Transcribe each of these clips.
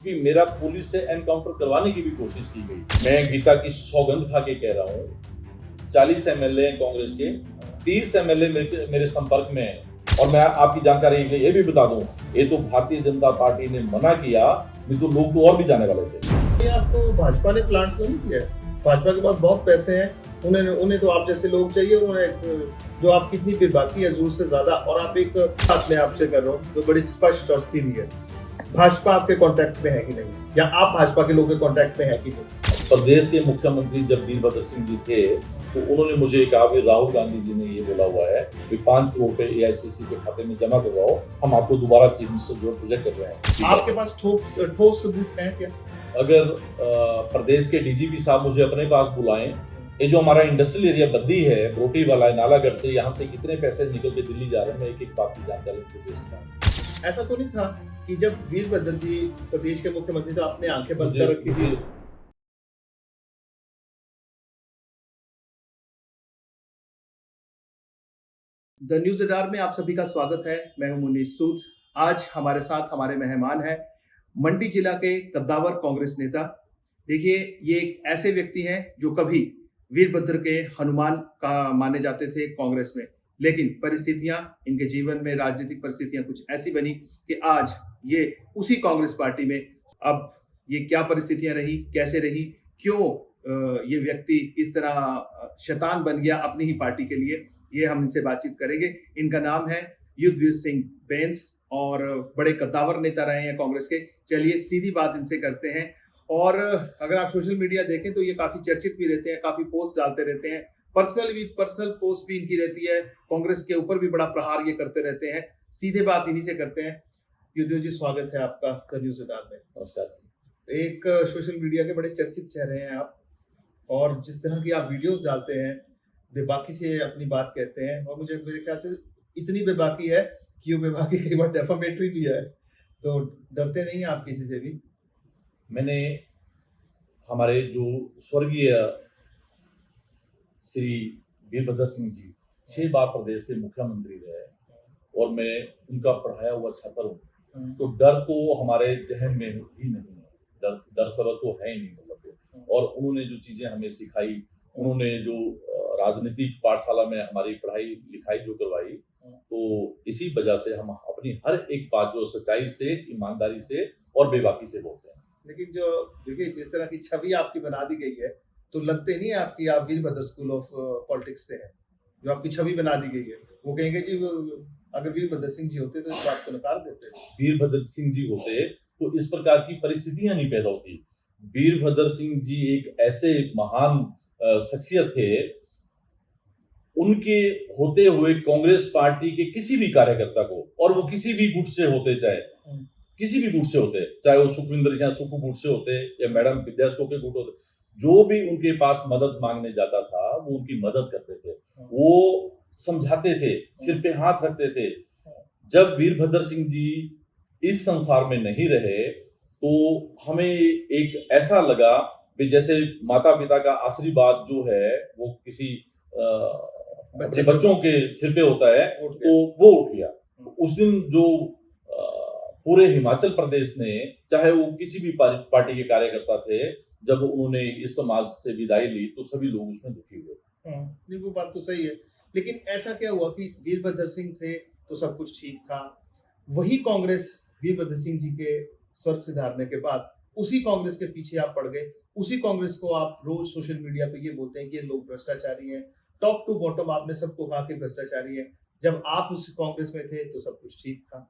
कि मेरा पुलिस से एनकाउंटर करवाने की भी कोशिश की गई। मैं गीता की सौगंध खा के कह रहा हूँ, 40 एमएलए हैं कांग्रेस के, 30 एमएलए मेरे संपर्क में हैं। और मैं आपकी जानकारी के लिए ये भी बता दूं, ये तो भारतीय जनता पार्टी ने मना किया, नहीं तो लोग तो और भी जाने वाले थे। ये आपको भाजपा ने प्लांट क्यों नहीं किया? भाजपा के पास बहुत पैसे हैं, उन्हें तो आप जैसे लोग चाहिए। उन्हें जो आपकी इतनी बेबाकी है जोर से ज्यादा, और आप एक बात मैं आपसे कर रहा हूँ जो बड़ी स्पष्ट और सीधी है, भाजपा आपके कांटेक्ट में है कि नहीं, या आप भाजपा के लोगों के कांटेक्ट में है कि नहीं? प्रदेश के मुख्यमंत्री जब वीरभद्र सिंह जी थे तो उन्होंने मुझे कहा कि राहुल गांधी जी ने ये बोला हुआ है कि 5 करोड़ रुपए एआईसीसी के खाते में जमा करवाओ, हम आपको दोबारा चीफ मिनिस्टर जो प्रोजेक्ट कर रहे हैं। आपके पास ठोस सबूत है क्या? अगर प्रदेश के डीजीपी साहब मुझे अपने पास बुलाएं, ये जो हमारा इंडस्ट्रियल एरिया बद्दी है, ब्रोटी वाला है, नालागढ़ से, यहाँ से कितने पैसे निकल के दिल्ली जा रहे हैं, मैं एक एक बात की जानकारी दे सकता हूँ। ऐसा तो नहीं था कि जब वीरभद्र जी प्रदेश के मुख्यमंत्री तो आपने आंखें बंद कर रखी थी? द न्यूज अडार में आप सभी का स्वागत है। मैं हूं मुनीश सूद। आज हमारे साथ हमारे मेहमान हैं मंडी जिला के कद्दावर कांग्रेस नेता। देखिए, ये एक ऐसे व्यक्ति हैं जो कभी वीरभद्र के हनुमान का माने जाते थे कांग्रेस में, लेकिन परिस्थितियां, इनके जीवन में राजनीतिक परिस्थितियां कुछ ऐसी बनी कि आज ये उसी कांग्रेस पार्टी में। अब ये क्या परिस्थितियां रही, कैसे रही, क्यों ये व्यक्ति इस तरह शैतान बन गया अपनी ही पार्टी के लिए, ये हम इनसे बातचीत करेंगे। इनका नाम है युद्धवीर सिंह बेंस और बड़े कद्दावर नेता रहे हैं कांग्रेस के। चलिए सीधी बात इनसे करते हैं। और अगर आप सोशल मीडिया देखें तो ये काफी चर्चित भी रहते हैं, काफी पोस्ट डालते रहते हैं, पर्सनल पोस्ट भी इनकी रहती है, कांग्रेस के ऊपर भी बड़ा प्रहार ये करते रहते हैं। सीधे बात इन्हीं से करते हैं। युद्धवीर जी, स्वागत है आपका द न्यूज अडार में। नमस्कार। एक सोशल मीडिया के बड़े चर्चित चेहरे हैं आप, और जिस तरह की आप वीडियोस डालते हैं, बेबाकी से अपनी बात कहते हैं, और मेरे ख्याल से इतनी बेबाकी है कि वो बेबाकी कई बार डेफामेटरी भी है, तो डरते नहीं हैं आप किसी से भी? मैंने हमारे जो स्वर्गीय श्री वीरभद्र सिंह जी 6 बार प्रदेश के मुख्यमंत्री रहे और मैं उनका पढ़ाया हुआ छात्र हूँ, तो डर तो हमारे जहन में ही नहीं है। डर सबक तो है ही नहीं, मतलब। और उन्होंने जो चीजें हमें सिखाई, उन्होंने जो राजनीतिक पाठशाला में हमारी पढ़ाई लिखाई जो करवाई, तो इसी वजह से हम अपनी हर एक बात जो सच्चाई से, ईमानदारी से और बेबाकी से बोलते हैं। लेकिन जो देखिए, जिस तरह की छवि आपकी बना दी गई है, तो लगते नहीं है आपकी आप वीरभद्र स्कूल ऑफ पॉलिटिक्स से हैं। जो आपकी छवि बना दी गई है, वो कहेंगे जी अगर वीरभद्र सिंह जी होते तो इस बात को नकार देते। वीरभद्र सिंह जी होते तो इस प्रकार की परिस्थितियां नहीं पैदा होती। वीरभद्र सिंह जी एक ऐसे महान शख्सियत थे, उनके होते हुए कांग्रेस पार्टी के किसी भी कार्यकर्ता को, और वो किसी भी गुट से होते, चाहे किसी भी गुट से होते, चाहे वो सुखविंदर सिंह सुक्खू गुट से होते या मैडम विद्यासको के गुट होते, जो भी उनके पास मदद मांगने जाता था वो उनकी मदद करते थे, वो समझाते थे, सिर पे हाथ रखते थे। जब वीरभद्र सिंह जी इस संसार में नहीं रहे तो हमें एक ऐसा लगा कि जैसे माता पिता का आशीर्वाद जो है वो किसी अपने बच्चों के सिर पे होता है, तो वो उठ गया। उस दिन जो पूरे हिमाचल प्रदेश ने, चाहे वो किसी भी पार्टी के कार्यकर्ता थे, जब उन्होंने इस समाज से विदाई ली तो सभी लोग उसमें दुखी हुए। नहीं, वो बात तो सही है, लेकिन ऐसा क्या हुआ कि वीरभद्र सिंह थे तो सब कुछ ठीक था, वही कांग्रेस वीरभद्र सिंह जी के स्वर्ग सिधारने के बाद उसी कांग्रेस के पीछे आप पड़ गए, उसी कांग्रेस को आप रोज सोशल मीडिया पे ये बोलते हैं कि ये लोग भ्रष्टाचारी हैं, टॉप टू बॉटम आपने सबको कहा कि भ्रष्टाचारी है। जब आप उस कांग्रेस में थे तो सब कुछ ठीक था।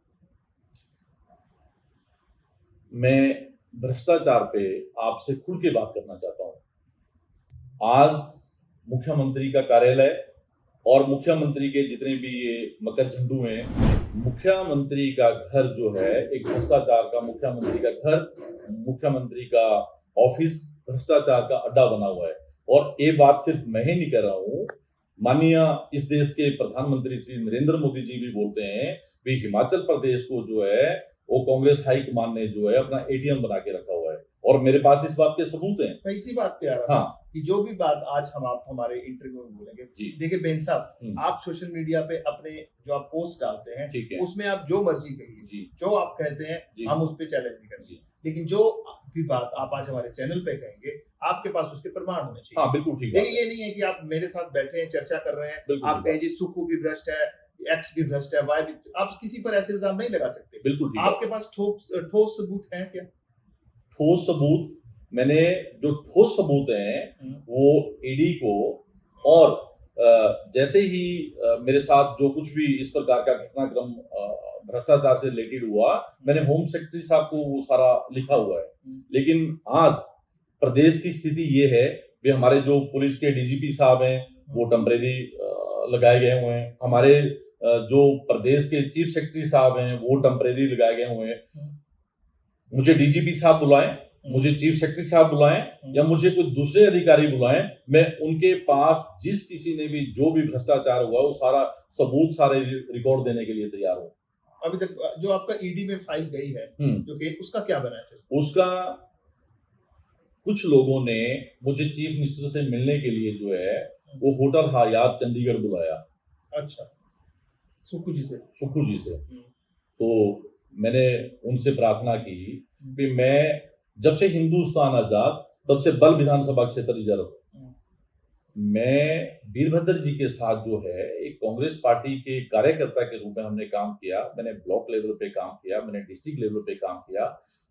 मैं भ्रष्टाचार पे आपसे खुल के बात करना चाहता हूं। आज मुख्यमंत्री का कार्यालय और मुख्यमंत्री के जितने भी ये मकर झंडू हैं, मुख्यमंत्री का घर जो है एक भ्रष्टाचार का, मुख्यमंत्री का घर, मुख्यमंत्री का ऑफिस भ्रष्टाचार का अड्डा बना हुआ है। और ये बात सिर्फ मैं ही नहीं कर रहा हूँ, माननीय इस देश के प्रधानमंत्री श्री नरेंद्र मोदी जी भी बोलते हैं कि हिमाचल प्रदेश को जो है वो कांग्रेस हाईकमान ने जो है अपना एटीएम बना के रखा हुआ है, और मेरे पास इस बात के सबूत हैं। मैं इसी बात पे आ रहा हाँ, कि जो भी बात आज हम आप हमारे इंटरव्यू में बोलेंगे, देखिए बेन साहब, आप सोशल मीडिया पे अपने जो आप पोस्ट डालते हैं, उसमें आप जो मर्जी कहिए, जो आप कहते हैं हम उस पर चैलेंज नहीं करते। लेकिन जो भी बात आप आज हमारे चैनल पे कहेंगे आपके पास उसके प्रमाण होने चाहिए। हाँ बिल्कुल ठीक बात देखिए है। ये नहीं है कि आप मेरे साथ बैठे हैं चर्चा कर रहे हैं बिल्कुल आप ठीक कहें बात जी सुक्खू भी भ्रष्ट है, एक्स भी भ्रष्ट है, वाई भी, आप किसी पर ऐसे इल्जाम नहीं लगा सकते। बिल्कुल ठीक बात आपके पास ठोस सबूत हैं क्या? ठोस सबूत मैंने जो ठोस सबूत हैं वो ईडी को और जैसे ही मेरे साथ जो कुछ भी इस प्रकार का घटनाक्रम भ्रष्टाचार से रिलेटेड हुआ मैंने होम सेक्रेटरी साहब को वो सारा लिखा हुआ है। लेकिन आज प्रदेश की स्थिति ये है वे हमारे जो पुलिस के डीजीपी साहब हैं वो टेम्परेरी लगाए गए हुए हैं, हमारे जो प्रदेश के चीफ सेक्रेटरी साहब हैं वो टेम्परेरी लगाए गए हुए हैं। मुझे डीजीपी साहब बुलाएं, मुझे चीफ सेक्रेटरी साहब बुलाएं या मुझे कोई दूसरे अधिकारी बुलाएं, मैं उनके पास जिस किसी ने भी जो भी भ्रष्टाचार हुआ वो सारा सबूत सारे रिकॉर्ड देने के लिए तैयार हूं। अभी तक जो आपका ईडी में फाइल गई है जो कि उसका क्या बना है फिर? उसका कुछ लोगों ने मुझे चीफ मिनिस्टर से मिलने के लिए जो है वो होटल हयात चंडीगढ़ बुलाया। अच्छा, सुक्खू जी से? सुक्खू जी से। तो मैंने उनसे प्रार्थना की कि मैं जब से हिंदुस्तान आजाद तब से बल विधानसभा क्षेत्र रिजर्व मैं वीरभद्र जी के साथ जो है एक कांग्रेस पार्टी के कार्यकर्ता के रूप में हमने काम किया। मैंने ब्लॉक लेवल पे काम किया, मैंने डिस्ट्रिक्ट लेवल पे काम किया।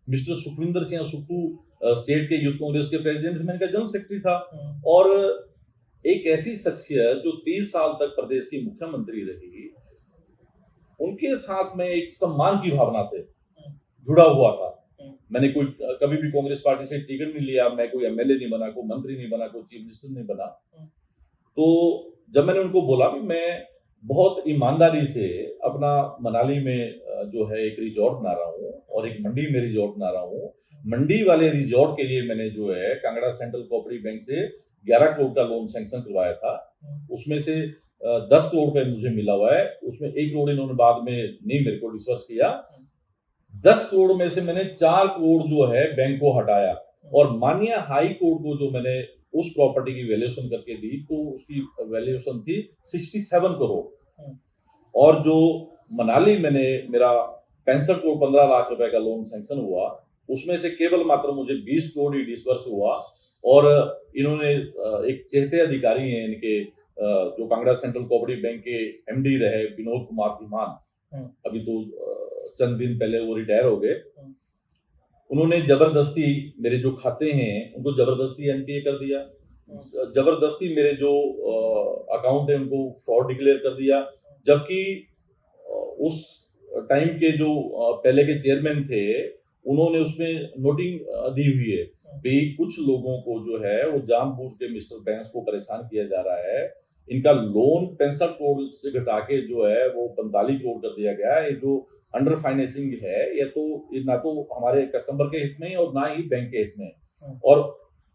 मिस्टर सुखविंदर सिंह सुक्खू स्टेट के यूथ कांग्रेस के प्रेसिडेंट, मैंने जनरल सेक्रेटरी था। और एक ऐसी शख्सियत जो 30 साल तक प्रदेश की मुख्यमंत्री रही, उनके साथ में एक सम्मान की भावना से जुड़ा हुआ था। मैंने कोई कभी भी कांग्रेस पार्टी से टिकट नहीं लिया, मैं कोई एमएलए नहीं बना, कोई मंत्री नहीं बना, कोई चीफ मिनिस्टर नहीं बना। तो जब मैंने उनको बोला कि मैं बहुत ईमानदारी से अपना मनाली में जो है एक रिजॉर्ट बना रहा हूँ और एक मंडी में रिजॉर्ट बना रहा हूँ, मंडी वाले रिजॉर्ट के लिए मैंने जो है कांगड़ा सेंट्रल कोऑपरेटिव बैंक से 11 करोड़ का लोन सैंक्शन करवाया था। उसमें से 10 करोड़ का मुझे मिला हुआ है, उसमें 1 करोड़ इन्होंने बाद में नहीं मेरे को डिस्पर्स किया। 10 करोड़ में से मैंने 4 करोड़ जो है बैंक को हटाया और माननीय हाई कोर्ट को जो मैंने उस प्रॉपर्टी की वैल्यूएशन करके दी तो उसकी वैल्यूएशन थी 67 करोड़। और जो मनाली मैंने मेरा 65 करोड़ 15 लाख रुपए का लोन सैंक्शन हुआ, उसमें से केवल मात्र मुझे 20 करोड़ ही डिस्पर्स हुआ। और इन्होंने एक चहेते अधिकारी हैं इनके जो कांगड़ा सेंट्रल कोऑपरेटिव बैंक के एमडी रहे विनोद कुमार धीमान, अभी तो चंद दिन पहले वो रिटायर हो गए। उन्होंने जबरदस्ती मेरे जो खाते हैं उनको जबरदस्ती एनपीए कर दिया, जबरदस्ती मेरे जो अकाउंट है उनको फ्रॉड डिक्लेयर कर दिया। जबकि उस टाइम के जो पहले के चेयरमैन थे उन्होंने उसमें नोटिंग दी हुई है कि कुछ लोगों को जो है वो जानबूझ के मिस्टर बैंस को परेशान किया जा रहा है। इनका लोन 65 करोड़ से घटा के जो है वो 45 करोड़ कर दिया गया है। ये जो अंडर फाइनेंसिंग है ये तो ना तो हमारे कस्टमर के हित में और ना ही बैंक के हित में। और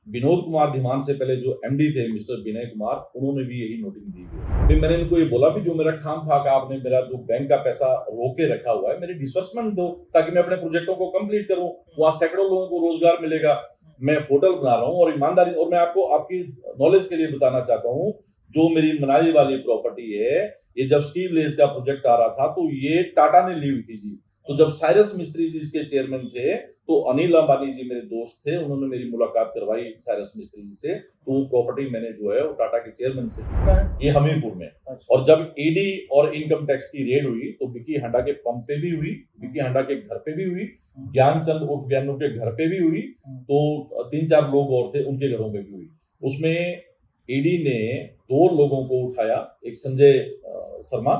विनोद कुमार धीमान से पहले जो एमडी थे मिस्टर विनय कुमार, उन्होंने भी यही नोटिंग दी है। फिर मैंने इनको ये बोला भी जो मेरा खाम खा का आपने मेरा जो बैंक का पैसा रोके रखा हुआ है मेरे डिसबर्समेंट दो ताकि मैं अपने प्रोजेक्टों को कंप्लीट करूं, वहां सैकड़ों लोगों को रोजगार मिलेगा। मैं होटल बना रहा हूँ और ईमानदारी, और मैं आपको आपकी नॉलेज के लिए बताना चाहता हूँ जो मेरी मनाली वाली प्रॉपर्टी है ये जब स्टीव लेज का प्रोजेक्ट आ रहा था तो ये टाटा ने ली हुई थी जी। तो जब साइरस मिस्त्री जी इसके चेयरमैन थे तो अनिल अंबानी जी मेरे दोस्त थे, उन्होंने मेरी मुलाकात करवाई साइरस मिस्त्री जी से। तो वो प्रॉपर्टी मैंने जो है वो टाटा के चेयरमैन से, ये हमीरपुर में। और जब ईडी और इनकम टैक्स की रेड हुई तो विकी हांडा के पंप पे भी हुई, विकी हांडा के घर पे भी हुई, ज्ञानचंद उर्फ ज्ञानू के घर पे भी हुई, तो 3-4 लोग और थे उनके घरों पे भी हुई। उसमें ईडी ने 2 लोगों को उठाया, एक संजय शर्मा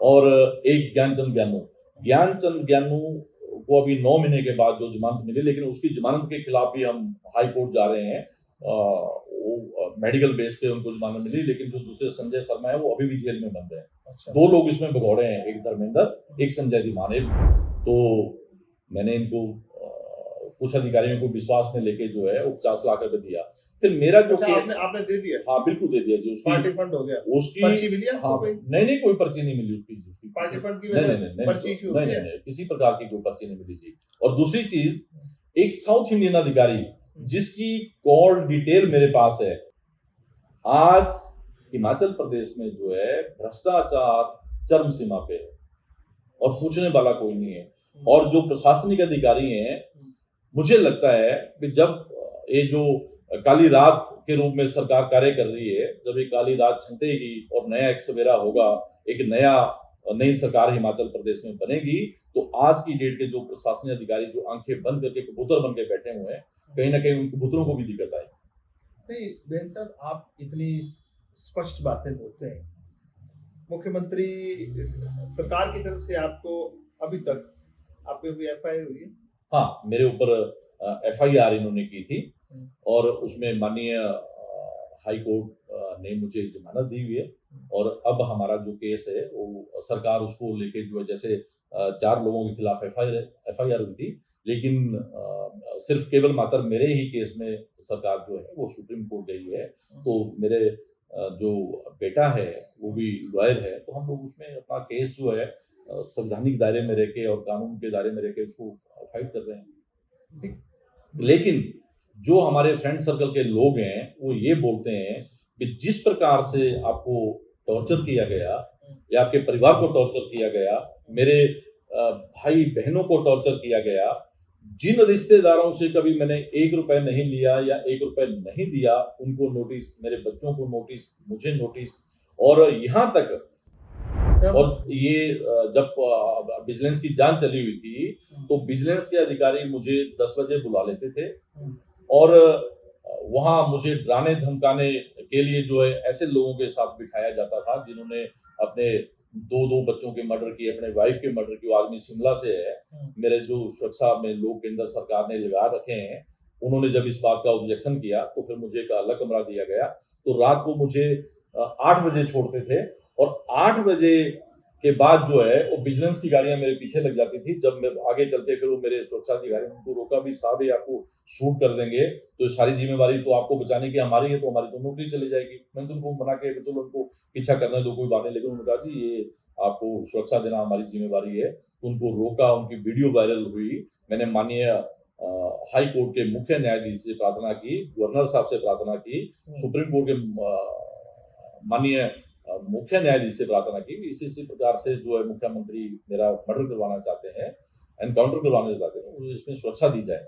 और एक ज्ञानचंद ज्ञानू। ज्ञानचंद ज्ञानू को अभी 9 महीने के बाद जो जमानत मिली, लेकिन उसकी जमानत के खिलाफ भी हम हाई कोर्ट जा रहे हैं। वो मेडिकल बेस पे उनको जमानत मिली, लेकिन जो दूसरे संजय शर्मा है वो अभी भी जेल में बंद है। अच्छा। 2 लोग इसमें भगौड़े हैं, एक धर्मेंद्र, एक संजय धीमान। तो मैंने इनको कुछ अधिकारियों को विश्वास में लेके जो है वो 50 लाख रुपए दिया। फिर मेरा जो आपने दे दिया? हाँ बिल्कुल दे दिया जी। उसकी पार्टी फंड हो गया, उसकी पर्ची मिली? हाँ नहीं कोई पर्ची नहीं मिली उसकी पार्टी फंड की वजह पर्ची इशू होती है? नहीं किसी प्रकार की कोई पर्ची नहीं मिली जी। और दूसरी चीज, एक साउथ इंडियन अधिकारी जिसकी कॉल डिटेल मेरे पास है, आज हिमाचल प्रदेश में जो है भ्रष्टाचार चरम सीमा पे है और पूछने वाला कोई नहीं है। और जो प्रशासनिक अधिकारी हैं मुझे लगता है कि जब ये जो काली रात के रूप में सरकार कार्य कर रही है, जब ये काली रात छंटेगी और नया एक सवेरा होगा, एक नई सरकार हिमाचल प्रदेश में बनेगी, तो आज की डेट के जो प्रशासनिक अधिकारी जो आंखें बंद करके कबूतर बन के बैठे हुए हैं, कहीं ना कहीं उन कबूतरों को भी दिक्कत आएगी। नहीं बेन साहब, आप इतनी स्पष्ट बातें बोलते हैं, मुख्यमंत्री सरकार की तरफ से आपको अभी तक आपके कोई एफआईआर हुई है? हाँ, मेरे ऊपर एफआईआर इन्होंने की थी और उसमें माननीय हाई कोर्ट ने मुझे जमानत दी हुई है और अब हमारा जो केस है वो सरकार उसको लेके जो है, जैसे 4 लोगों के खिलाफ एफआईआर हुई थी, लेकिन सिर्फ केवल मात्र मेरे ही केस में सरकार जो है वो सुप्रीम कोर्ट गई है। तो मेरे जो बेटा है वो भी लॉयर है, तो हम लोग उसमें अपना केस जो है संवैधानिक दायरे में रह के और कानून के दायरे में रह के उसको फाइट कर रहे हैं। लेकिन जो हमारे फ्रेंड सर्कल के लोग हैं वो ये बोलते हैं कि जिस प्रकार से आपको टॉर्चर किया गया या आपके परिवार को टॉर्चर किया गया, मेरे भाई बहनों को टॉर्चर किया गया, जिन रिश्तेदारों से कभी मैंने 1 रुपए नहीं लिया या 1 रुपए नहीं दिया, उनको नोटिस, मेरे बच्चों को नोटिस, मुझे नोटिस, और यहाँ तक और ये जब विजिलेंस की जांच चली हुई थी तो विजिलेंस के अधिकारी मुझे 10 बजे बुला लेते थे और वहां मुझे डराने धमकाने के लिए जो है ऐसे लोगों के साथ बिठाया जाता था जिन्होंने अपने 2 बच्चों के मर्डर किए, अपने वाइफ के मर्डर किए। वो आदमी शिमला से है। मेरे जो सुरक्षा में लोग केंद्र सरकार ने लगा रखे हैं, उन्होंने जब इस बात का ऑब्जेक्शन किया तो फिर मुझे एक अलग कमरा दिया गया। तो रात को मुझे 8 बजे छोड़ते थे और 8 बजे के बाद जो है वो विजिलेंस की गाड़ियां मेरे पीछे लग जाती थी। जब मैं आगे चलते फिर वो मेरे सुरक्षा अधिकारी उनको रोका भी, साहब ये आपको शूट कर देंगे तो सारी जिम्मेवारी तो आपको बचाने की हमारी है, तो हमारी तो नौकरी चली जाएगी। मैंने तो उनको मना के चलो उनको पीछा करने दो, कोई बात नहीं, लेकिन उन्होंने कहा जी ये आपको सुरक्षा देना हमारी जिम्मेवारी है। तो उनको रोका, उनकी वीडियो वायरल हुई। मैंने माननीय हाई कोर्ट के मुख्य न्यायाधीश से प्रार्थना की, गवर्नर साहब से प्रार्थना की, सुप्रीम कोर्ट के माननीय मुख्य न्यायाधीश से प्रार्थना की, इसी प्रकार से जो है मुख्यमंत्री मेरा मर्डर करवाना चाहते हैं, एनकाउंटर करवाना चाहते हैं, इसमें सुरक्षा दी जाए।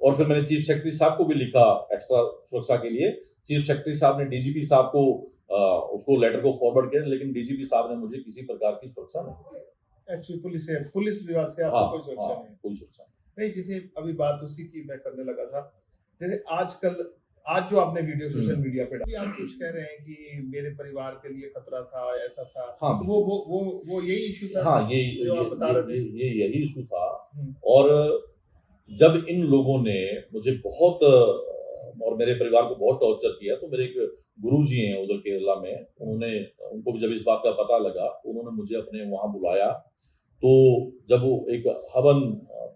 और फिर मैंने चीफ सेक्रेटरी साहब को भी लिखा एक्स्ट्रा सुरक्षा के लिए। चीफ सेक्रेटरी साहब ने डीजीपी साहब को उसको लेटर को फॉरवर्ड किया, लेकिन डीजीपी साहब ने मुझे किसी प्रकार की सुरक्षा नहीं दी। एक्चुअली पुलिस विभाग से आपको कोई सुरक्षा नहीं? कोई सुरक्षा नहीं। जैसे अभी बात उसी की मैं करने लगा था, जैसे आज जो आपने वीडियो सोशल मीडिया पे डाला, आप कुछ कह रहे हैं कि मेरे परिवार के लिए खतरा था, ऐसा था। हाँ, वो यही इशू था। हाँ, यही इशू था। और जब इन लोगों ने मुझे बहुत और मेरे परिवार को बहुत टॉर्चर किया, तो मेरे एक गुरुजी हैं उधर केरला में, उनको भी जब इस बात का पता लगा तो उन्होंने मुझे अपने वहां बुलाया। तो जब वो एक हवन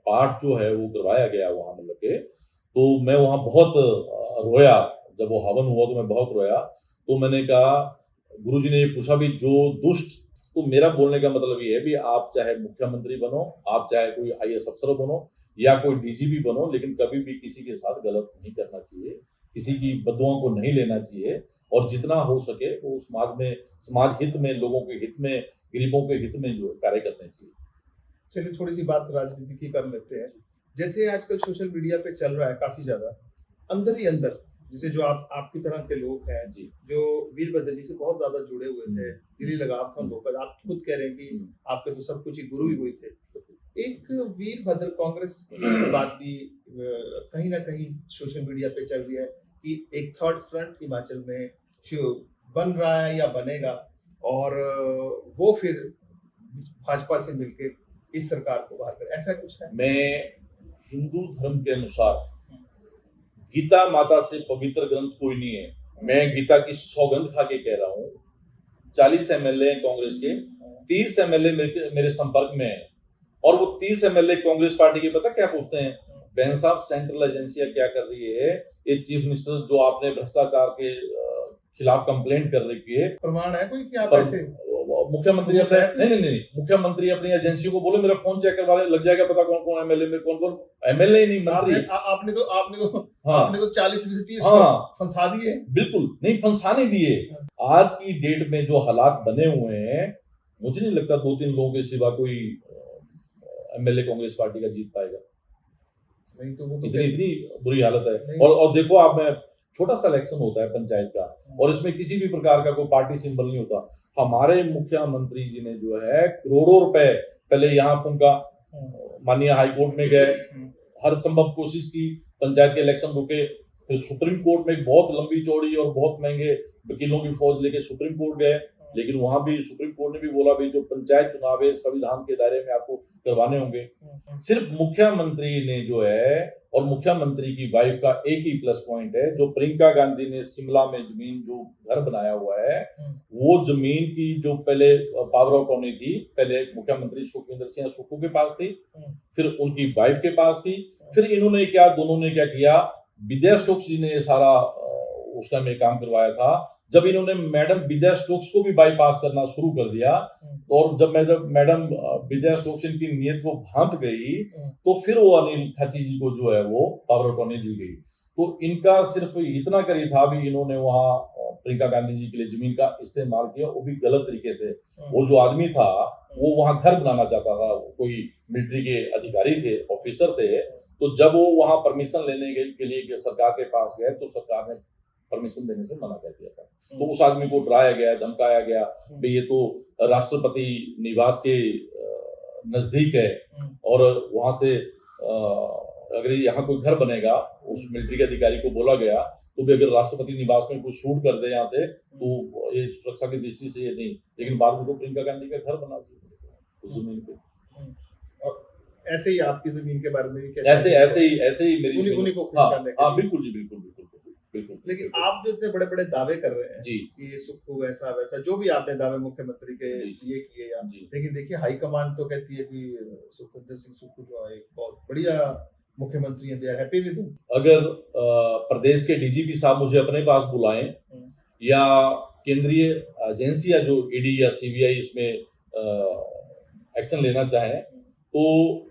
पाठ जो है वो करवाया गया वहां मतलब के, तो मैं वहां बहुत रोया। जब वो हवन हुआ तो मैं बहुत रोया। तो मैंने कहा, गुरुजी ने ये पूछा भी जो दुष्ट, तो मेरा बोलने का मतलब ये है भी आप चाहे मुख्यमंत्री बनो, आप चाहे कोई आईएएस अफसर बनो या कोई डीजीपी बनो, लेकिन कभी भी किसी के साथ गलत नहीं करना चाहिए, किसी की बददुआओं को नहीं लेना चाहिए, और जितना हो सके वो समाज हित में, लोगों के हित में, गरीबों के हित में जो कार्य करने चाहिए। चलिए थोड़ी सी बात राजनीति की कर लेते हैं। जैसे आजकल सोशल मीडिया पे चल रहा है काफी ज्यादा, अंदर ही अंदर जैसे जो आपकी तरह के लोग हैं जी, जो वीरभद्र जी से बहुत ज्यादा जुड़े हुए थे, दिली लगाव था लोगों का, आप खुद कह रहे हैं कि आपके तो सब कुछ ही गुरु ही हुए थे। एक वीरभद्र कांग्रेस की बात भी कहीं ना कहीं सोशल मीडिया पे चल रही है कि एक थर्ड फ्रंट हिमाचल में बन रहा है या बनेगा, और वो फिर भाजपा से मिलकर इस सरकार को बाहर करे, ऐसा कुछ है? मैं हिंदू धर्म के अनुसार गीता माता से पवित्र ग्रंथ कोई नहीं है। मैं गीता की सौगंध खा के कह रहा हूँ। 40 एमएलए कांग्रेस के, 30 एमएलए मेरे संपर्क में है, और वो 30 एमएलए कांग्रेस पार्टी के पता क्या पूछते हैं, बहन साहब सेंट्रल एजेंसियां क्या कर रही है, ये चीफ मिनिस्टर जो आपने भ्रष्टाचार के खिलाफ कंप्लेंट कर रखी है, प्रमाण है कोई कि आप ऐसे? मुख्यमंत्री अपने नहीं, मुख्यमंत्री अपनी एजेंसी को बोले मेरा फोन चेक करवा ले, लग जाएगा पता कौन कौन एमएलए में, कौन कौन एमएलए नहीं मंत्री। आपने तो 40 में से 30 फंसा दिए। बिल्कुल नहीं, फंसा नहीं दिए। आज की डेट में जो हालात बने हुए हैं, मुझे नहीं लगता 2-3 लोगों के सिवा कोई एमएलए कांग्रेस पार्टी का जीत पाएगा। नहीं तो वो तो इतनी इतनी बुरी हालत है। नहीं। और देखो आप, मैं छोटा सा इलेक्शन होता है पंचायत का, और इसमें किसी भी प्रकार का कोई पार्टी सिंबल नहीं होता। हमारे मुख्यमंत्री जी ने जो है करोड़ों रुपए पहले यहाँ उनका माननीय हाईकोर्ट में गए, हर संभव कोशिश की, पंचायत के इलेक्शन रुके, फिर सुप्रीम कोर्ट में एक बहुत लंबी चौड़ी और बहुत महंगे वकीलों की फौज लेके सुप्रीम कोर्ट गए, लेकिन वहां भी सुप्रीम कोर्ट ने भी बोला भाई जो पंचायत चुनाव है संविधान के दायरे में आपको करवाने होंगे। सिर्फ मुख्यमंत्री ने जो है, और मुख्यमंत्री की वाइफ का एक ही प्लस पॉइंट है, जो प्रियंका गांधी ने शिमला में जमीन जो घर बनाया हुआ है, वो जमीन की जो पहले पावर ऑफ अटॉर्नी थी, पहले मुख्यमंत्री सुखविंदर सिंह सुक्खू के पास थी, फिर उनकी वाइफ के पास थी, फिर इन्होंने क्या, दोनों ने क्या किया, विद्या स्टोक्स जी ने सारा उस टाइम में काम करवाया था। जब इन्होंने मैडम विद्या स्टोक्स को भी बाईपास करना शुरू कर दिया, और जब मैडम विद्या स्टोक्स इनकी नीयत को भांप गई, तो फिर वो अनिल खाची जी को जो है वो पावर अटॉर्नी दी गई। तो इनका सिर्फ इतना करी था भी, इन्होंने वहां प्रियंका गांधी जी के लिए जमीन का इस्तेमाल किया, वो भी गलत तरीके से। वो जो आदमी था वो वहां घर बनाना चाहता था, कोई मिलिट्री के अधिकारी थे, ऑफिसर थे, तो जब वो वहां परमिशन लेने के लिए सरकार के पास गए, तो सरकार ने परमिशन देने से मना कर दिया था। तो उस आदमी को डराया गया, धमकाया गया, भाई ये तो राष्ट्रपति निवास के नजदीक है, और वहां से अगर यहाँ कोई घर बनेगा, उस मिलिट्री के अधिकारी को बोला गया, तो भी अगर राष्ट्रपति निवास में कुछ शूट कर दे यहाँ से, तो ये सुरक्षा की दृष्टि से ये नहीं। लेकिन बाद में तो प्रियंका गांधी का घर बना दिया उस जमीन पे। ऐसे ही आपकी जमीन के बारे में ऐसे ही मेरी उन्हीं को खुश करने के हाँ, लिए। बिल्कुल जी, बिल्कुल। लेकिन आप जो इतने बड़े बड़े दावे कर रहे हैं जी, कि ये सुक्खू ऐसा वैसा, जो भी आपने दावे मुख्यमंत्री के ये किए या, लेकिन देखिए हाईकमान तो कहती है कि सुखविंदर सिंह सुक्खू जो है एक बहुत बढ़िया मुख्यमंत्री है, they are happy with him. अगर प्रदेश के डीजीपी साहब मुझे अपने पास बुलाएं, या केंद्रीय एजेंसियां जो ईडी या सीबीआई इसमें एक्शन लेना चाहें, तो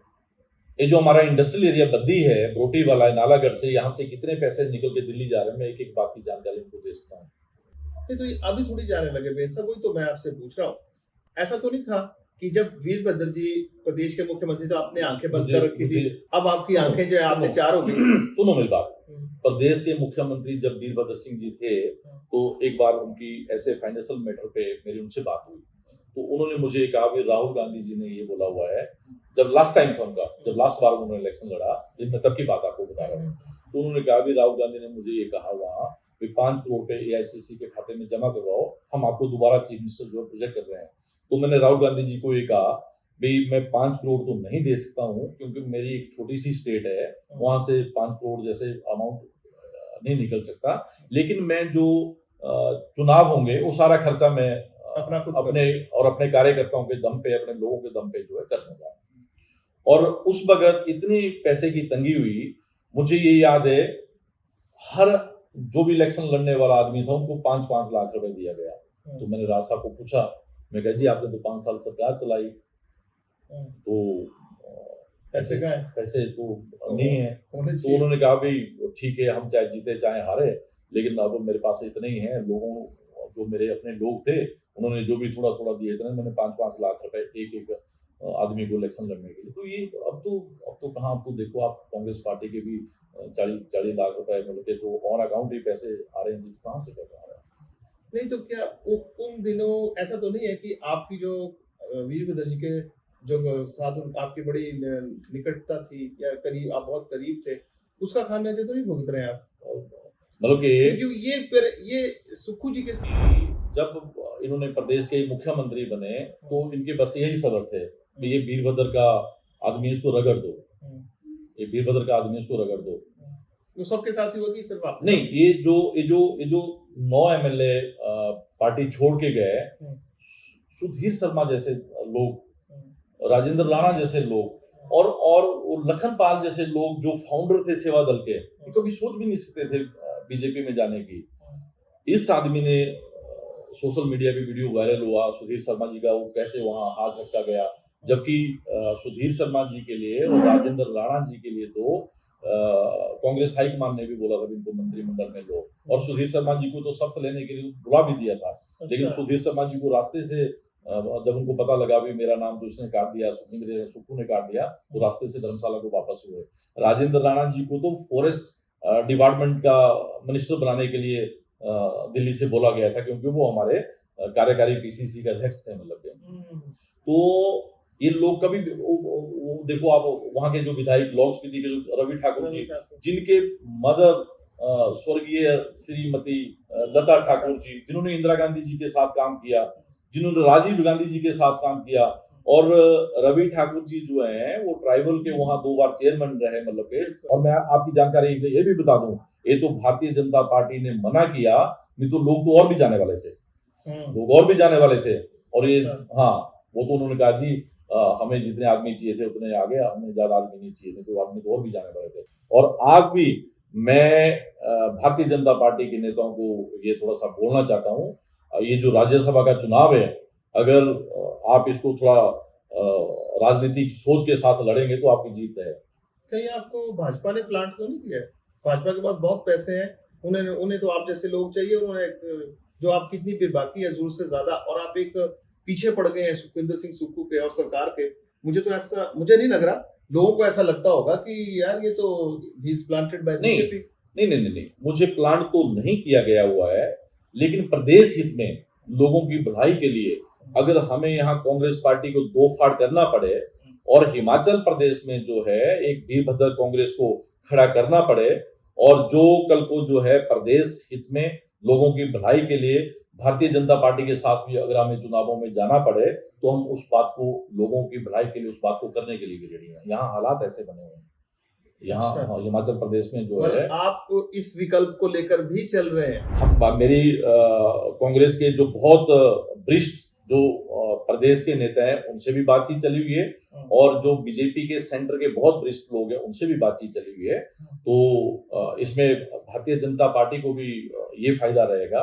ये जो हमारा इंडस्ट्रियल एरिया बद्दी है, ब्रोटी वाला है, नालागढ़ से, यहाँ से कितने पैसे निकल के दिल्ली जा रहे हैं, मैं एक एक बात की जानकारी उनको दे सकता हूँ। नहीं तो ये अभी थोड़ी जाने लगे बेन साहब, वही तो मैं आपसे पूछ रहा हूँ। ऐसा तो नहीं था कि जब वीरभद्र जी प्रदेश के मुख्यमंत्री तो आपने आंखें बंद कर रखी थी, अब आपकी आंखें जो है आपने चार हो गई। सुनो मेरी बात, प्रदेश के मुख्यमंत्री जब वीरभद्र सिंह जी थे, तो एक बार उनकी ऐसे फाइनेंशियल मैटर पे मेरी उनसे बात हुई, तो उन्होंने मुझे कहा कि राहुल गांधी जी ने ये बोला हुआ है, जब लास्ट टाइम था उनका, जब लास्ट बार उन्होंने इलेक्शन लड़ा, मैं तब की बात आपको बता रहा हूँ, तो उन्होंने कहा भी राहुल गांधी ने मुझे ये कहा वहाँ कि 5 करोड़ पे एआईसीसी के खाते में जमा करवाओ, हम आपको दोबारा चीफ मिनिस्टर जो प्रोजेक्ट कर रहे हैं। तो मैंने राहुल गांधी जी को ये कहा भाई मैं 5 करोड़ तो नहीं दे सकता हूँ, क्योंकि मेरी एक छोटी सी स्टेट है, वहां से 5 करोड़ जैसे अमाउंट नहीं निकल सकता, लेकिन मैं जो चुनाव होंगे वो सारा खर्चा मैं अपने कार्यकर्ताओं के दम पे, अपने लोगों के दम पे जो है कर दूंगा। और उस वक्त इतनी पैसे की तंगी हुई, मुझे ये याद है, हर जो भी इलेक्शन लड़ने वाला आदमी था उनको 5-5 लाख रुपए दिया गया। तो मैंने राज साहब को पूछा, मैं कहा जी आपने तो 5 साल सरकार चलाई, तो पैसे तो नहीं है। तो उन्होंने कहा भाई ठीक है, हम चाहे जीते चाहे हारे, लेकिन अब मेरे पास इतने ही है, लोगों जो मेरे अपने लोग थे उन्होंने जो भी थोड़ा थोड़ा दिए, इतने मैंने 5-5 लाख रुपए एक आदमी को इलेक्शन लड़ने के लिए। तो ये अब तो कहाँ, अब तो देखो आप कांग्रेस पार्टी के भी 40 लाख रुपए मिल के तो ऑन अकाउंट ही पैसे आ रहे हैं, कहाँ से पैसा आ रहा है? नहीं तो क्या उन दिनों ऐसा तो नहीं है कि आपकी जो वीरभद्र जी के जो साथ आपकी बड़ी निकटता थी या करीब, आप बहुत करीब थे, उसका खामियाजा तो नहीं भुगत रहे हैं आप? मतलब कि ये सुक्खू जी के जब इन्होंने प्रदेश के मुख्यमंत्री बने, तो इनके बस यही सबक थे कि ये वीरभद्र का आदमी इसको रगड़ दो, ये वीरभद्र का आदमी इसको रगड़ दो। तो सबके साथ ही हुआ कि सिर्फ आप? नहीं, ये जो 9 एमएलए पार्टी छोड़ के गए, सुधीर शर्मा जैसे लोग, राजेंद्र राणा जैसे लोग, और लखन पाल जैसे लोग जो फाउंडर थे सेवा दल के, कभी सोच भी नहीं सकते थे बीजेपी में जाने की। इस आदमी ने सोशल मीडिया पे वीडियो वायरल हुआ सुधीर शर्मा जी का, वो कैसे वहां हाथ झटका गया, जबकि सुधीर शर्मा जी के लिए और राजेंद्र राणा जी के लिए तो कांग्रेस हाईकमान ने भी बोला था इनको मंत्रिमंडल में लो, और सुधीर शर्मा जी को तो शपथ लेने के लिए बुला भी दिया था, लेकिन सुधीर शर्मा जी को रास्ते से जब उनको पता लगा भी मेरा नाम तो इसने काट दिया, सुक्खू ने काट दिया, तो रास्ते से धर्मशाला को वापस हुए। राजेंद्र राणा जी को तो फॉरेस्ट डिपार्टमेंट का मिनिस्टर बनाने के लिए दिल्ली से बोला गया था, क्योंकि वो हमारे कार्यकारी पीसीसी के अध्यक्ष थे, मतलब के। तो ये लोग कभी वो देखो आप, वहां के जो विधायक लाहौल स्पीति के जो रवि ठाकुर जी, जिनके मदर स्वर्गीय श्रीमती लता ठाकुर जी, जिन्होंने इंदिरा गांधी जी के साथ काम किया, जिन्होंने राजीव गांधी जी के साथ काम किया, और रवि ठाकुर जी जो हैं वो ट्राइबल के वहां 2 बार चेयरमैन रहे, मतलब के। और मैं आपकी जानकारी ये भी बता दूं, ये तो भारतीय जनता पार्टी ने मना किया, नहीं तो लोग तो और भी जाने वाले थे, लोग और भी जाने वाले थे। और ये हाँ, वो तो उन्होंने कहा जी हमें जितने आदमी चाहिए थे उतने आ गए, हमें ज्यादा आदमी नहीं चाहिए थे, तो आदमी तो और भी जाने वाले थे। और आज भी मैं भारतीय जनता पार्टी के नेताओं को ये थोड़ा सा बोलना चाहता हूँ, ये जो राज्यसभा का चुनाव है, अगर आप इसको थोड़ा राजनीतिक सोच के साथ लड़ेंगे तो आपकी जीत है। कहीं आपको भाजपा ने प्लांट तो नहीं किया है? भाजपा के पास बहुत पैसे हैं, उन्हें तो आप जैसे लोग चाहिए, उन्होंने जो आप कितनी बेबाकी है जरूरत से ज्यादा, और आप एक पीछे पड़ गए हैं सुखविंदर सिंह सुक्खू के और सरकार के। मुझे नहीं लग रहा, लोगों को ऐसा लगता होगा कि यार ये तो he is planted by BJP. नहीं, मुझे प्लांट तो नहीं किया गया हुआ है, लेकिन प्रदेश हित में लोगों की भलाई के लिए अगर हमें यहाँ कांग्रेस पार्टी को दो फाड़ करना पड़े और हिमाचल प्रदेश में जो है एक वीरभद्र कांग्रेस को खड़ा करना पड़े, और जो कल को जो है प्रदेश हित में लोगों की भलाई के लिए भारतीय जनता पार्टी के साथ भी अगर हमें चुनावों में जाना पड़े, तो हम उस बात को, लोगों की भलाई के लिए उस बात को करने के लिए भी रेडी हैं। यहाँ हालात ऐसे बने हुए हैं, यहाँ हिमाचल प्रदेश में जो है। आप इस विकल्प को लेकर भी चल रहे हैं? मेरी कांग्रेस के जो बहुत वरिष्ठ जो प्रदेश के नेता हैं उनसे भी बातचीत चली हुई है, और जो बीजेपी के सेंटर के बहुत वरिष्ठ लोग हैं उनसे भी बातचीत चली हुई है। तो इसमें भारतीय जनता पार्टी को भी ये फायदा रहेगा।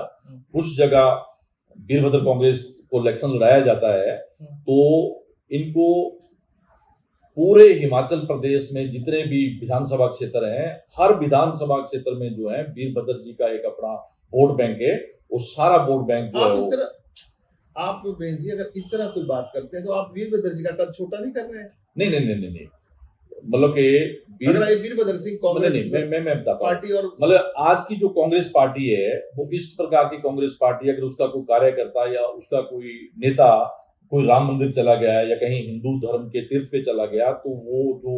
कुछ जगह वीरभद्र कांग्रेस को इलेक्शन लड़ाया जाता है, तो इनको पूरे हिमाचल प्रदेश में जितने भी विधानसभा क्षेत्र हैं, हर विधानसभा क्षेत्र में जो है वीरभद्र जी का एक अपना वोट बैंक है। वो सारा वोट बैंक जो है, आप बहन जी अगर इस तरह कोई बात करते हैं तो आप वीरभद्र जी का कद छोटा नहीं कर रहे हैं? नहीं, मतलब कि वीरभद्र सिंह कांग्रेस मैं बताता पार्टी, और मतलब आज की जो कांग्रेस पार्टी है वो इस प्रकार की कांग्रेस पार्टी, अगर उसका कोई कार्यकर्ता या उसका कोई नेता कोई राम मंदिर चला गया या कहीं हिंदू धर्म के तीर्थ पे चला गया, तो वो जो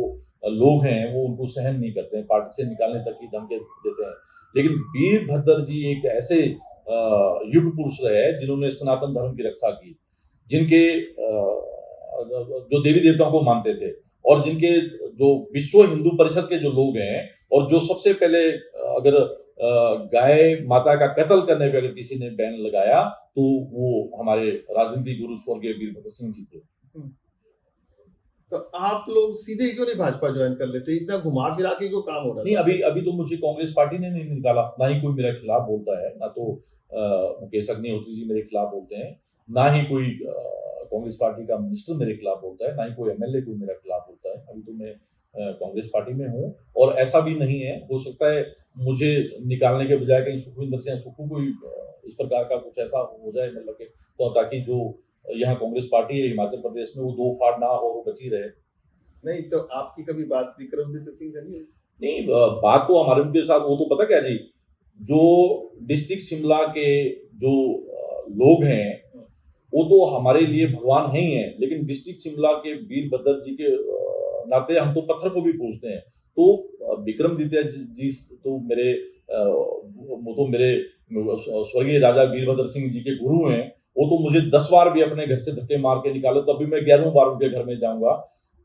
लोग हैं वो उनको सहन नहीं करते हैं, पार्टी से निकालने तक की धमकी देते हैं। लेकिन वीरभद्र जी एक ऐसे युग पुरुष रहे जिन्होंने सनातन धर्म की रक्षा की, जिनके जो देवी देवताओं को मानते थे, और जिनके जो विश्व हिंदू परिषद के जो लोग हैं, और जो सबसे पहले अगर गाय माता का कत्ल करने पे अगर किसी ने बैन लगाया तो वो हमारे राजनीतिक गुरु स्वर्गीय वीरभद्र सिंह जी थे। तो आप लोग सीधे क्यों नहीं भाजपा ज्वाइन कर लेते? इतना घुमा फिरा के क्यों काम हो रहा है? नहीं, अभी तो मुझे कांग्रेस पार्टी ने नहीं निकाला, ना ही कोई मेरे खिलाफ बोलता है, ना तो मुकेश अग्निहोत्री जी मेरे खिलाफ बोलते हैं, ना ही कोई कांग्रेस पार्टी का मिनिस्टर मेरे खिलाफ बोलता है, ना ही कोई एमएलए कोई मेरे खिलाफ बोलता है। अभी तो मैं कांग्रेस पार्टी में हूँ, और ऐसा भी नहीं है, हो सकता है मुझे निकालने के बजाय कहीं सुखविंदर सिंह सुक्खू कोई इस प्रकार का कुछ ऐसा हो जाए, मतलब कि तो ताकि जो यहाँ कांग्रेस पार्टी है हिमाचल प्रदेश में वो दो फाड़ ना हो, वो बची रहे। नहीं तो आपकी कभी बात विक्रमादित्य सिंह से नहीं, बात तो हमारे उनके साथ, वो तो पता क्या जी, जो डिस्ट्रिक्ट शिमला के जो लोग हैं वो तो हमारे लिए भगवान है ही हैं, लेकिन डिस्ट्रिक्ट शिमला के वीरभद्र जी के नाते हम तो पत्थर को भी पूजते हैं। तो विक्रमादित्य जी तो मेरे स्वर्गीय राजा वीरभद्र सिंह जी के गुरु हैं। वो तो मुझे 10 बार भी अपने घर से धक्के मार के निकाले तो अभी मैं 11वीं बार उनके घर में जाऊंगा।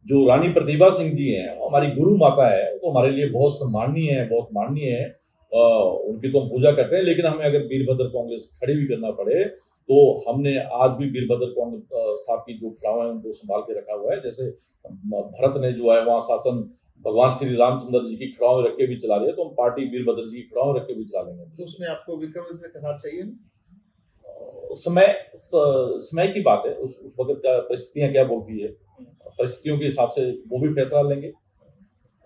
जो रानी प्रतिभा सिंह जी हैं, हमारी गुरु माता है, तो हमारे लिए बहुत सम्माननीय है, बहुत माननीय है, उनकी तो हम पूजा करते हैं। लेकिन हमें अगर वीरभद्र कांग्रेस खड़ी भी करना पड़े तो हमने आज भी वीरभद्र कांग्रेस साहब की जो खड़ाव है उनको संभाल के रखा हुआ है। जैसे भरत ने जो है वहाँ शासन भगवान श्री रामचंद्र जी की खड़ाव रख के भी चला रहे, तो हम पार्टी वीरभद्र जी की खड़ाव रख के भी चला लेंगे। तो उसमें आपको विक्रमादित्य का साथ चाहिए ना? समय की बात है, उस वक्त का परिस्थितियां क्या बोलती है, परिस्थितियों के हिसाब से वो भी फैसला लेंगे।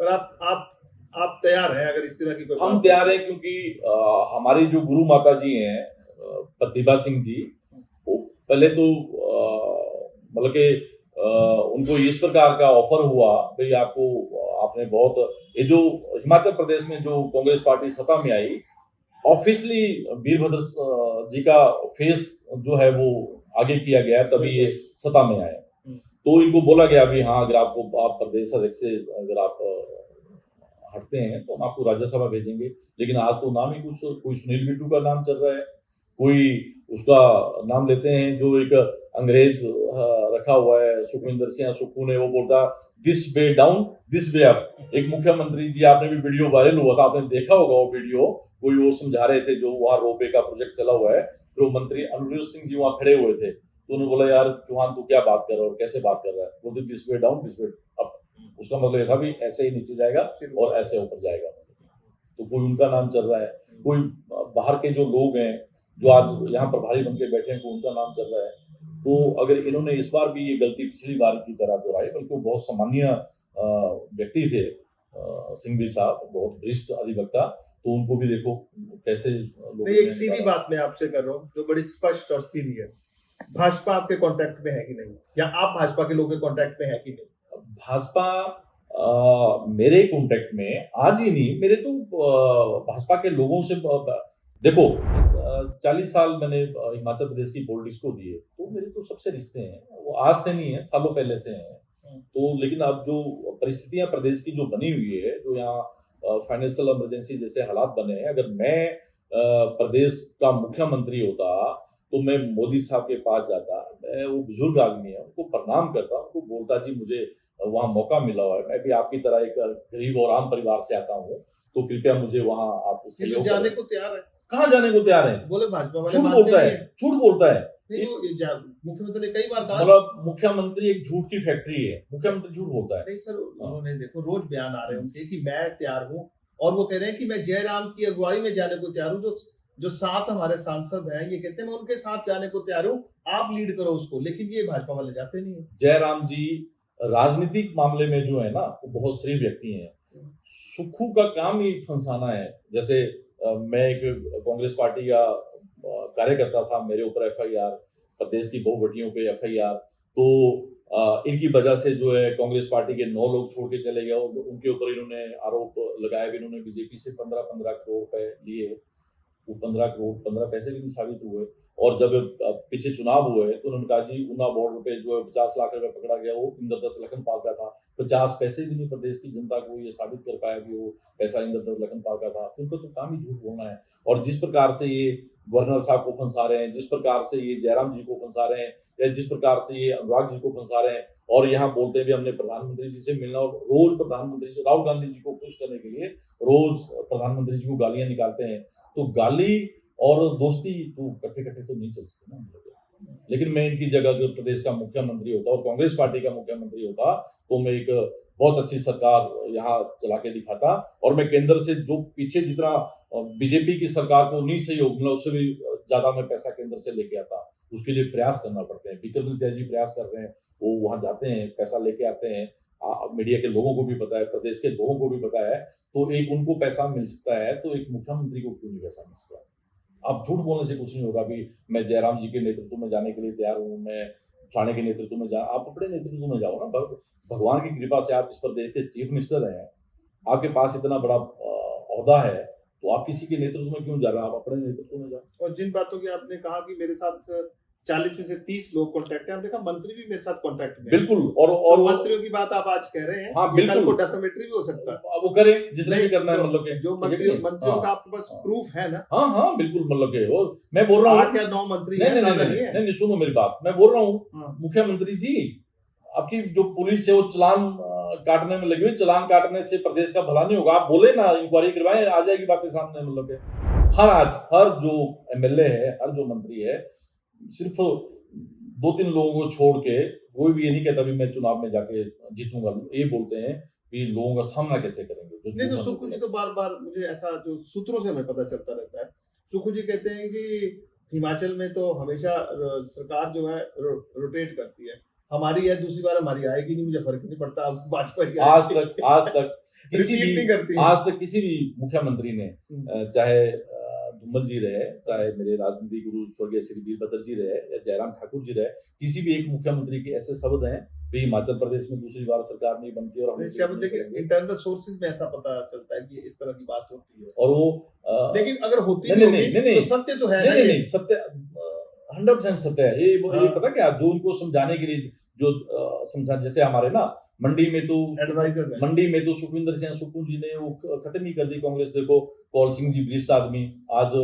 पर आप तैयार हैं अगर इस तरह की कोई? हम तैयार हैं, क्योंकि हमारी जो गुरु माता जी हैं प्रतिभा सिंह जी, वो पहले तो मतलब कि उनको इस प्रकार का ऑफर हुआ भाई आपको आपने बहुत ये जो हिमाचल प्रदेश में जो कांग्रेस पार्टी सत्ता में आई ऑफिशियली वीरभद्र जी का फेस जो है वो आगे किया गया तभी ये सत्ता में आए। तो इनको बोला गया भी हाँ अगर आपको आप प्रदेश अध्यक्ष से अगर आप हटते हैं तो हम आपको राज्यसभा भेजेंगे। लेकिन आज तो नाम ही कुछ कोई सुनील बिट्टू का नाम चल रहा है, कोई उसका नाम लेते हैं जो एक अंग्रेज रखा हुआ है सुखविंदर सिंह सुक्खू ने, वो बोलता this way down this way up. एक मुख्यमंत्री जी आपने भी वीडियो वायरल हुआ था, आपने देखा होगा वो वीडियो, कोई वो समझा रहे थे जो वहाँ रोपवे का प्रोजेक्ट चला हुआ है, फिर वो मंत्री अनुरुद्ध सिंह जी वहाँ खड़े हुए थे तो उन्होंने बोला यार चौहान तू क्या बात कर रहा है और कैसे बात कर रहा है, बोलते this way down this way up. उसका मतलब ये था भी ऐसे ही नीचे जाएगा और ऐसे ऊपर जाएगा। तो कोई उनका नाम चल रहा है, कोई बाहर के जो लोग हैं जो आज यहाँ प्रभारी बन के बैठे हैं को उनका नाम चल रहा है। तो अगर इन्होंने इस बार भी ये गलती पिछली बार की तरह दोहराई, बल्कि वो बहुत सामान्य व्यक्ति थे सिंघवी साहब, बहुत वरिष्ठ अधिवक्ता, तो उनको भी देखो कैसे लोग। एक सीधी बात मैं आपसे कर रहा हूँ जो बड़ी स्पष्ट और सीधी है, भाजपा आपके कांटेक्ट में है कि नहीं, या आप भाजपा के लोगों के कांटेक्ट में है कि नहीं? भाजपा मेरे कांटेक्ट में आज ही नहीं, मेरे तो भाजपा के लोगों से देखो 40 साल मैंने हिमाचल प्रदेश की पॉलिटिक्स को दिए, तो मेरे तो सबसे रिश्ते हैं, वो आज से नहीं है, सालों पहले से हैं। तो लेकिन अब जो परिस्थितियां प्रदेश की जो बनी हुई है, जो यहाँ फाइनेंशियल इमरजेंसी जैसे हालात बने हैं, अगर मैं प्रदेश का मुख्यमंत्री होता तो मैं मोदी साहब के पास जाता, मैं वो बुजुर्ग आदमी है उनको प्रणाम करता, उनको बोलता जी मुझे वहाँ मौका मिला हुआ है, मैं भी आपकी तरह एक गरीब और आम परिवार से आता हूँ, तो कृपया मुझे वहाँ आप सहयोग जाने को तैयार है। कहाँ जाने को तैयार है? बोले भाजपा वाले झूठ बोलता है, झूठ बोलता है। मुख्यमंत्री ने कई बार कहा, मतलब मुख्यमंत्री एक झूठ की फैक्ट्री है, मुख्यमंत्री झूठ बोलता है। नहीं सर, उन्होंने देखो रोज बयान आ रहे हैं उनके कि मैं तैयार हूँ, और वो कह रहे हैं कि मैं जयराम की अगुवाई में जाने को तैयार हूँ। जो 7 हमारे सांसद हैं ये कहते हैं मैं उनके साथ जाने को तैयार हूँ, आप लीड करो उसको, लेकिन ये भाजपा वाले जाते नहीं है। जयराम जी राजनीतिक मामले में जो है ना वो बहुत श्रेय व्यक्ति हैं, सुक्खू का काम ही फंसाना है। जैसे मैं एक कांग्रेस पार्टी का कार्यकर्ता था, मेरे ऊपर FIR, प्रदेश की बहुवटियों पे FIR, तो इनकी वजह से जो है कांग्रेस पार्टी के 9 लोग छोड़ के चले गए, उनके ऊपर इन्होंने आरोप लगाया कि इन्होंने बीजेपी से 15-15 करोड़ रुपए लिए, वो 15 करोड़ 15 पैसे भी नहीं साबित हुए। और जब पीछे चुनाव हुए तो उन्होंने कहा जी ऊना बॉर्डर पे जो है 50 लाख रुपए पकड़ा गया, वो इंद्रदत्त लखनपाल का था, 50 पैसे भी नहीं प्रदेश की जनता को ये साबित कर पाया कि वो पैसा इंद्रदत्त लखनपाल का था। उनको तो काम ही झूठ बोलना है। और जिस प्रकार से ये गवर्नर साहब को फंसा रहे हैं, जिस प्रकार से ये जयराम जी को फंसा रहे हैं, या जिस प्रकार से ये अनुराग जी को फंसा रहे हैं, और यहाँ बोलते भी हमने प्रधानमंत्री जी से मिलना, और रोज प्रधानमंत्री जी राहुल गांधी जी को खुश करने के लिए रोज प्रधानमंत्री जी को गालियां निकालते हैं। तो गाली और दोस्ती तो कट्टे तो नहीं चल सकते ना। लेकिन मैं इनकी जगह अगर प्रदेश का मुख्यमंत्री होता और कांग्रेस पार्टी का मुख्यमंत्री होता तो मैं एक बहुत अच्छी सरकार यहाँ चला के दिखाता, और मैं केंद्र से जो पीछे जितना बीजेपी की सरकार को नहीं सहयोग मिला उससे भी ज्यादा मैं पैसा केंद्र से लेके आता। उसके लिए प्रयास करना पड़ते हैं, विक्रमादित्य जी प्रयास कर रहे हैं, वो वहां जाते हैं, पैसा लेके आते हैं, मीडिया के लोगों को भी पता है, प्रदेश के लोगों को भी पता है, तो एक उनको पैसा मिल सकता है, तो एक मुख्यमंत्री को क्यों नहीं पैसा मिल सकता? अब झूठ बोलने से कुछ नहीं होगा भी मैं जयराम जी के नेतृत्व में जाने के लिए तैयार हूँ, मैं ठाणे के नेतृत्व में जा, आप अपने नेतृत्व में जाओ ना। भगवान की कृपा से आप इस प्रदेश के चीफ मिनिस्टर हैं, आपके पास इतना बड़ा ओहदा है, तो आप किसी के नेतृत्व में क्यों जा रहे हैं? आप अपने नेतृत्व में जाओ। और जिन बातों की आपने कहा कि मेरे साथ 40 में से 30 लोग कांटेक्ट है, हमने कहा मंत्री भी मेरे साथ कांटेक्ट में। बिल्कुल, और तो मंत्रियों की बात आप आज कह रहे हैं, हाँ बिल्कुल, को डेफिनेटली भी हो सकता है, वो करे जिसने भी करना है, मतलब के जो मंत्रियों का आपके पास प्रूफ है ना। हाँ बिल्कुल, मतलब के वो मैं बोल रहा हूँ 8 या 9 मंत्री नहीं, सुनो मेरी बात, मैं बोल रहा हूँ मुख्यमंत्री जी आपकी जो पुलिस है वो चालान काटने में लगी हुई, चालान काटने से प्रदेश का भला नहीं होगा। आप बोले ना इंक्वायरी करवाएं, आ जाएगी बातें सामने। मतलब के हर जो MLA है, हर जो मंत्री है, सिर्फ 2-3 लोगों को छोड़ के कोई भी ये नहीं कहता भी मैं चुनाव में जाके जीतूंगा। ये बोलते हैं कि लोगों का सामना कैसे करेंगे। नहीं तो सुक्खू जी तो बार मुझे ऐसा जो सूत्रों से हमें पता चलता रहता है, सुक्खू जी कहते हैं कि हिमाचल में तो हमेशा सरकार जो है रोटेट करती है, हमारी है दूसरी बार हमारी आएगी नहीं, मुझे फर्क नहीं पड़ता। भाजपा आज तक किसी भी मुख्यमंत्री ने, चाहे धूमल जी रहे, चाहे मेरे राजनीतिक गुरु स्वर्गीय श्री वीरभद्र जी रहे या जयराम ठाकुर जी रहे, किसी भी एक मुख्यमंत्री के ऐसे शब्द हैं कि हिमाचल प्रदेश में दूसरी बार सरकार नहीं बनती और हम शब्द लेकिन इंटरनल सोर्सेज में ऐसा पता चलता है कि इस तरह की बात होती है, और वो लेकिन अगर होती नहीं, भी नहीं, होगी नहीं, तो सत्य तो है ना नहीं, ये। नहीं, सत्य 100% सत्य है। ये हाँ। पता क्या, जो उनको समझाने के लिए जो समझा, जैसे हमारे ना मंडी में तो एडवाइजर्स हैं। मंडी में तो सुखविंदर सिंह सुक्खू जी ने वो खत्म ही कर दी कांग्रेस। देखो कौल सिंह जी भ्रष्ट आदमी, आज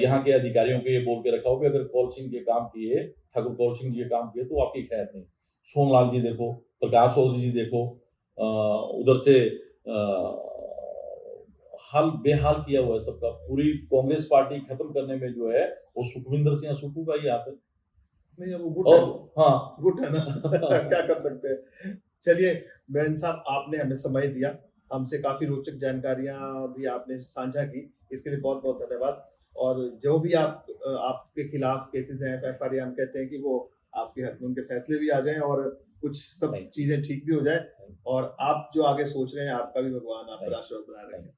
यहाँ के अधिकारियों को ये बोल के रखा हो कि अगर कौल सिंह के काम किए, ठाकुर कौल सिंह जी के काम किए तो आपकी खैर नहीं। सोनलाल जी देखो, प्रकाश चौधरी जी देखो, उधर से हाल बेहाल किया हुआ है सबका। पूरी कांग्रेस पार्टी खत्म करने में जो है वो सुखविंदर सिंह सुक्खू का ही हाथ है। नहीं, वो गुट है, हाँ गुट है ना क्या कर सकते हैं। चलिए बहन साहब, आपने हमें समय दिया, हमसे काफी रोचक जानकारियां भी आपने साझा की, इसके लिए बहुत बहुत धन्यवाद। और जो भी आपके खिलाफ केसेस हैं, FIR, हम कहते हैं कि वो आपके हक में उनके फैसले भी आ जाएं और कुछ सब चीजें ठीक भी हो जाए, और आप जो आगे सोच रहे हैं आपका भी भगवान आप पर आशीर्वाद बना रहे हैं।